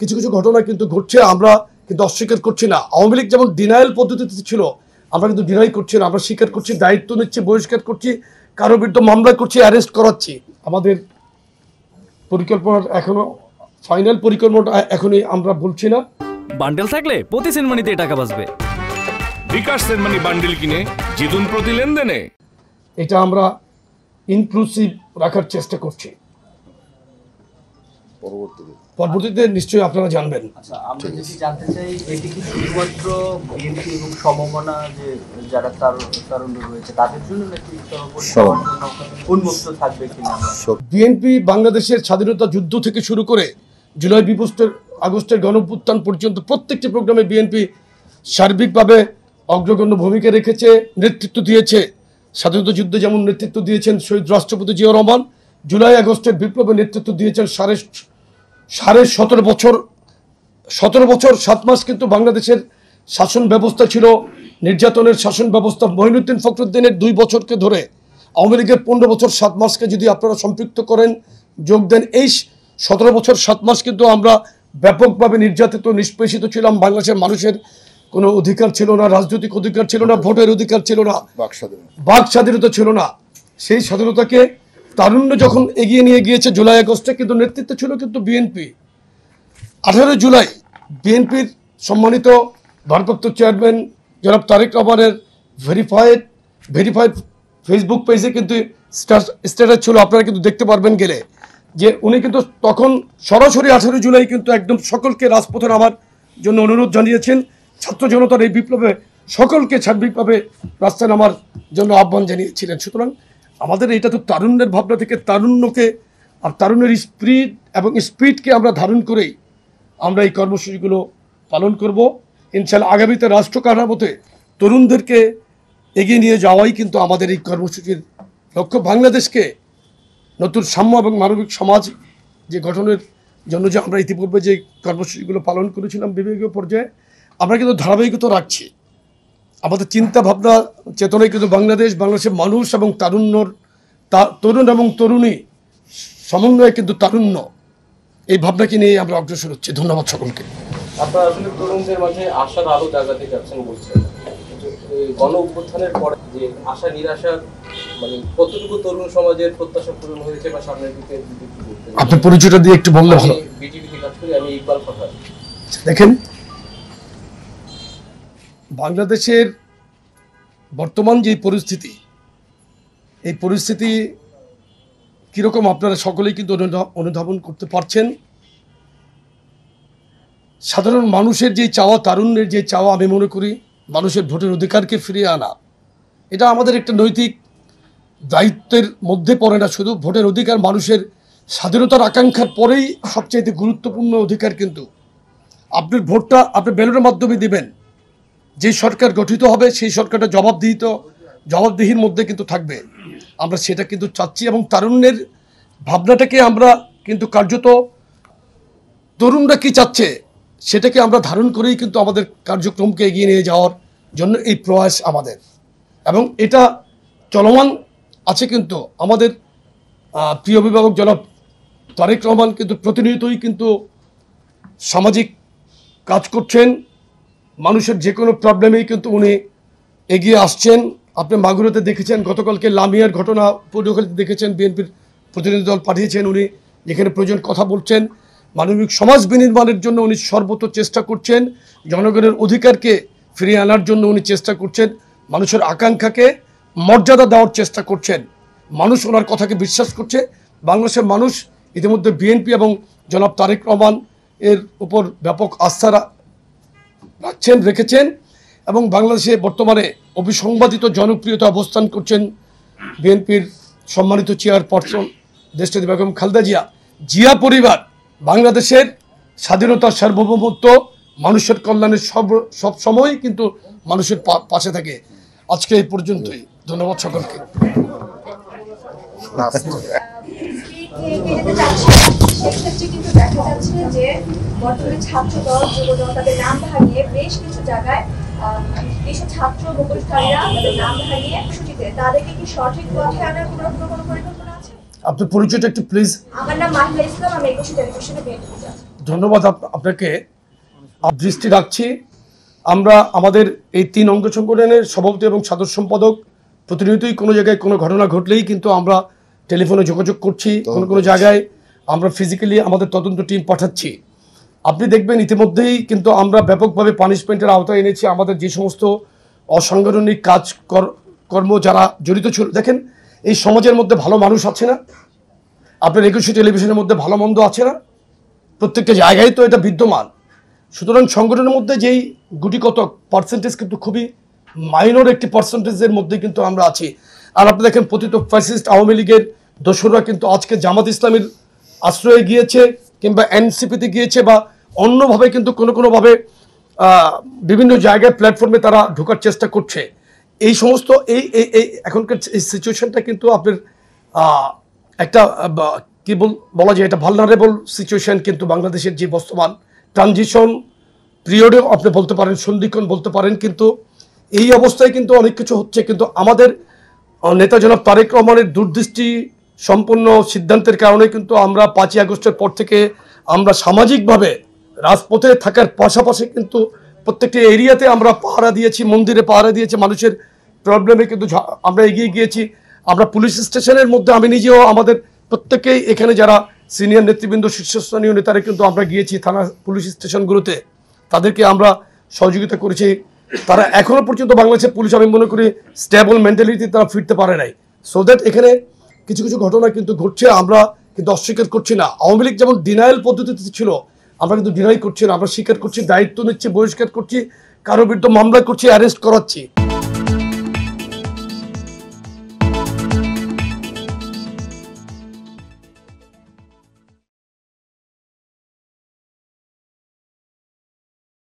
কিছু কিছু ঘটনা কিন্তু ঘটছে, আমরা কিন্তু অস্বীকার করছি না। আওয়ামী লীগ যেমন ডিনায়াল পদ্ধতিতে ছিল, আমরা কিন্তু ডিনাই করছি না, আমরা স্বীকার করছি, দায়িত্ব নিচ্ছি, বহিষ্কার করছি, কারো বিরুদ্ধে মামলা করছি, অ্যারেস্ট করাচ্ছি। আমাদের পরিকল্পনার এখনো ফাইনাল পরিকল্পনাটা এখনই আমরা বলছি না। বান্ডেল থাকলে প্রতি সেনমানিতে টাকা বাঁচবে। বিকাশ সেনমানি বান্ডেল কিনে জিতুন প্রতি লেনদেনে। এটা আমরা ইনক্লুসিভ রাখার চেষ্টা করছি। পরবর্তীতে নিশ্চয়ই আপনারা জানবেন। আচ্ছা, আমরা যদি জানতে চাই, এটি কি শুধুমাত্র বিএনপি এবং সমমনা যে যারা তারুণ্য রয়েছে তাদের জন্য নাকি উন্মুক্ত থাকবে কিনা? বিএনপি বাংলাদেশের স্বাধীনতা যুদ্ধ থেকে শুরু করে জুলাই আগস্টের গণঅভ্যুত্থান পর্যন্ত প্রত্যেকটি প্রোগ্রামে বিএনপি সার্বিকভাবে অগ্রগণ্য ভূমিকা রেখেছে, নেতৃত্ব দিয়েছে। স্বাধীনতা যুদ্ধে যেমন নেতৃত্ব দিয়েছেন শহীদ রাষ্ট্রপতি জিয়াউর রহমান, জুলাই আগস্টের বিপ্লবে নেতৃত্ব দিয়েছেন সাড়ে 17 বছর 7 মাস কিন্তু বাংলাদেশের শাসন ব্যবস্থা ছিল নির্যাতনের শাসন ব্যবস্থা। মঈনুদ্দিন ফখরুদ্দিনের 2 বছরকে ধরে আওয়ামী লীগের 15 বছর 7 মাসকে যদি আপনারা সম্পৃক্ত করেন, যোগ দেন, এই 17 বছর 7 মাস কিন্তু আমরা ব্যাপকভাবে নির্যাতিত, নিষ্পেষিত ছিলাম। বাংলাদেশের মানুষের কোনো অধিকার ছিল না, রাজনৈতিক অধিকার ছিল না, ভোটের অধিকার ছিল না, বাক স্বাধীনতা ছিল না। সেই স্বাধীনতাকে তারুণ্য যখন এগিয়ে নিয়ে গিয়েছে জুলাই আগস্টে, কিন্তু নেতৃত্ব ছিল কিন্তু বিএনপি। 18 জুলাই বিএনপির সম্মানিত ভারপ্রাপ্ত চেয়ারম্যান জনাব তারেক রহমানের ভেরিফাইড ফেসবুক পেজে কিন্তু স্ট্যাটাস ছিল, আপনারা কিন্তু দেখতে পারবেন গেলে, যে উনি কিন্তু তখন সরাসরি 18 জুলাই কিন্তু একদম সকলকে রাজপথে নামার জন্য অনুরোধ জানিয়েছেন। ছাত্র জনতার এই বিপ্লবে সকলকে সার্বিকভাবে রাস্তায় নামার জন্য আহ্বান জানিয়েছিলেন। সুতরাং আমাদের এটা তো তারুণ্যের ভাবনা থেকে, তারুণ্যকে আর তারুণ্যের স্পিডকে আমরা ধারণ করেই আমরা এই কর্মসূচিগুলো পালন করব। ইনশাআল্লাহ আগামীতে রাষ্ট্র কাঠামোতে তরুণদেরকে এগিয়ে নিয়ে যাওয়াই কিন্তু আমাদের এই কর্মসূচির লক্ষ্য। বাংলাদেশকে নতুন সাম্য এবং মানবিক সমাজ যে গঠনের জন্য যে আমরা ইতিপূর্বে যে কর্মসূচিগুলো পালন করেছিলাম বিভাগীয় পর্যায়ে, আমরা কিন্তু ধারাবাহিকতা রাখছি। আমাদের চিন্তা ভাবনা চেতনায় কিন্তু বাংলাদেশের মানুষ এবং তরুণ এবং তরুণী সমন্বয়ে কিন্তু তারুণ্য, এই ভাবনাকে নিয়ে আমরা অগ্রসর হচ্ছি। ধন্যবাদ সকলকে। আপনারা আসলে তরুণদের মাঝে আশার আলো জাগাতে যাচ্ছেন বলছেন, গণ অভ্যুত্থানের পরে যে আশা নিরাশা, মানে কতটুকু তরুণ সমাজের প্রত্যাশা পূরণ হয়েছে বা সামনের দিকে আপনি পরিচয়টা দিয়ে একটু বললে ভালো। বিটিভিতে কাজ করি, আমি ইকবাল ফরহাদ। দেখেন, বাংলাদেশের বর্তমান যে পরিস্থিতি, এই পরিস্থিতি কীরকম আপনারা সকলেই কিন্তু অনুধাবন করতে পারছেন। সাধারণ মানুষের যে চাওয়া, তারুণ্যের যে চাওয়া, আমি মনে করি মানুষের ভোটের অধিকারকে ফিরিয়ে আনা, এটা আমাদের একটা নৈতিক দায়িত্বের মধ্যে পড়ে না। শুধু ভোটের অধিকার মানুষের স্বাধীনতার আকাঙ্ক্ষার পরেই সবচেয়ে গুরুত্বপূর্ণ অধিকার। কিন্তু আপনার ভোটটা আপনি ব্যালটের মাধ্যমে দিবেন, যে সরকার গঠিত হবে সেই সরকারটা জবাবদিহির মধ্যে কিন্তু থাকবে। আমরা সেটা কিন্তু চাচ্ছি, এবং তারুণ্যের ভাবনাটাকে আমরা কিন্তু কার্যত তরুণরা কি চাচ্ছে সেটাকে আমরা ধারণ করেই কিন্তু আমাদের কার্যক্রমকে এগিয়ে নিয়ে যাওয়ার জন্য এই প্রয়াস আমাদের, এবং এটা চলমান আছে। কিন্তু আমাদের প্রিয় অভিভাবক জনাব তারেক রহমান কিন্তু প্রতিনিয়তই কিন্তু সামাজিক কাজ করছেন, মানুষের যে কোনো প্রবলেমেই কিন্তু উনি এগিয়ে আসছেন। আপনি মাগুরাতে দেখেছেন, গতকালকে লামিয়ার ঘটনা পটুয়াখালীতে দেখেছেন, বিএনপির প্রতিনিধি দল পাঠিয়েছেন, উনি যেখানে প্রয়োজন কথা বলছেন। মানবিক সমাজ বিনির্মাণের জন্য উনি সর্বত চেষ্টা করছেন, জনগণের অধিকারকে ফিরিয়ে আনার জন্য উনি চেষ্টা করছেন, মানুষের আকাঙ্ক্ষাকে মর্যাদা দেওয়ার চেষ্টা করছেন। মানুষ ওনার কথাকে বিশ্বাস করছে। বাংলাদেশের মানুষ ইতিমধ্যে বিএনপি এবং জনাব তারেক রহমান এর উপর ব্যাপক আস্থা রেখেছেন, এবং বাংলাদেশে বর্তমানে অবিসংবাদিত জনপ্রিয়তা অবস্থান করছেন বিএনপির সম্মানিত চেয়ারপারসন দেশনেত্রী বেগম খালেদা জিয়া পরিবার বাংলাদেশের স্বাধীনতার সার্বভৌমত্ব, মানুষের কল্যাণের সব সময় কিন্তু মানুষের পাশে থাকে। আজকে এই পর্যন্তই, ধন্যবাদ সকলকে। কিন্তু দেখা যাচ্ছে যে বর্তমানে ছাত্র দল, যুব দল তাদের নাম হারিয়ে বেশ কিছু জায়গায় কিছু ছাত্র মুখোশধারীরা তাদের নাম হারিয়ে ছুটিতে, তাদেরকে কি সঠিক পথে আনার কোনো পরিকল্পনা আছে? আপনার পরিচয়টা একটু প্লিজ। আমার নাম মাহিলা ইসলাম, আমি 21 টেলিভিশনে বিএনপি। ধন্যবাদ আপনাকে। দৃষ্টি রাখছি, আমরা আমাদের এই 3 অঙ্গ সংগঠনের সভাপতি এবং সাধারণ সম্পাদক প্রতিনিয়তই কোনো জায়গায় কোনো ঘটনা ঘটলেই কিন্তু আমরা টেলিফোনে যোগাযোগ করছি, কোনো জায়গায় আমরা ফিজিক্যালি আমাদের তদন্ত টিম পাঠাচ্ছি। আপনি দেখবেন ইতিমধ্যেই কিন্তু আমরা ব্যাপকভাবে পানিশমেন্টের আওতায় এনেছি আমাদের যে সমস্ত অসাংগঠনিক কর্ম যারা জড়িত ছিল। দেখেন, এই সমাজের মধ্যে ভালো মানুষ আছে না? আপনার 21 টেলিভিশনের মধ্যে ভালো মন্দ আছে না? প্রত্যেকটা জায়গায় তো এটা বিদ্যমান। সুতরাং সংগঠনের মধ্যে যেই গুটি কত পার্সেন্টেজ কিন্তু খুবই মাইনর একটি পার্সেন্টেজের মধ্যে কিন্তু আমরা আছি। আর আপনি দেখেন, পতিত ফ্যাসিস্ট আওয়ামী লীগের দোসররা কিন্তু আজকে জামাত ইসলামের আশ্রয়ে গিয়েছে কিংবা এনসিপিতে গিয়েছে বা অন্যভাবে কিন্তু কোনোভাবে বিভিন্ন জায়গায় প্ল্যাটফর্মে তারা ঢোকার চেষ্টা করছে। এই সমস্ত এই এখনকার এই সিচুয়েশনটা কিন্তু আপনার একটা কি বলা যায়, এটা ভালনারেবল সিচুয়েশন কিন্তু বাংলাদেশের যে বর্তমান ট্রানজিশন পিরিয়ডেও আপনি বলতে পারেন, সন্ধিক্ষণ বলতে পারেন। কিন্তু এই অবস্থায় কিন্তু অনেক কিছু হচ্ছে, কিন্তু আমাদের নেতা জনাব তারেক রহমানের দূরদৃষ্টি সম্পন্ন সিদ্ধান্তের কারণে কিন্তু আমরা 5ই আগস্টের পর থেকে আমরা সামাজিকভাবে রাজপথে থাকার পাশাপাশি কিন্তু প্রত্যেকটি এরিয়াতে আমরা পাহারা দিয়েছি, মন্দিরে পাহারা দিয়েছি, মানুষের প্রবলেমে কিন্তু আমরা এগিয়ে গিয়েছি। আমরা পুলিশ স্টেশনের মধ্যে আমি নিজেও আমাদের প্রত্যেকেই এখানে যারা সিনিয়র নেতৃবৃন্দ শীর্ষস্থানীয় নেতারা কিন্তু আমরা গিয়েছি থানা পুলিশ স্টেশনগুলোতে, তাদেরকে আমরা সহযোগিতা করেছি। তারা এখনো পর্যন্ত বাংলাদেশের পুলিশ আমি মনে করি স্টেবল মেন্টালিটি তারা ফিরতে পারে নাই। সো দ্যাট এখানে কিছু ঘটনা কিন্তু ঘটছে, আমরা কিন্তু অস্বীকার করছি না। আওয়ামী লীগ যেমন ডিনায়াল পদ্ধতিতে ছিল, আমরা কিন্তু ডিনাই করছি না, আমরা স্বীকার করছি, দায়িত্ব নিচ্ছি, বহিষ্কার করছি, কারো বিরুদ্ধে মামলা করছি, অ্যারেস্ট করাচ্ছি।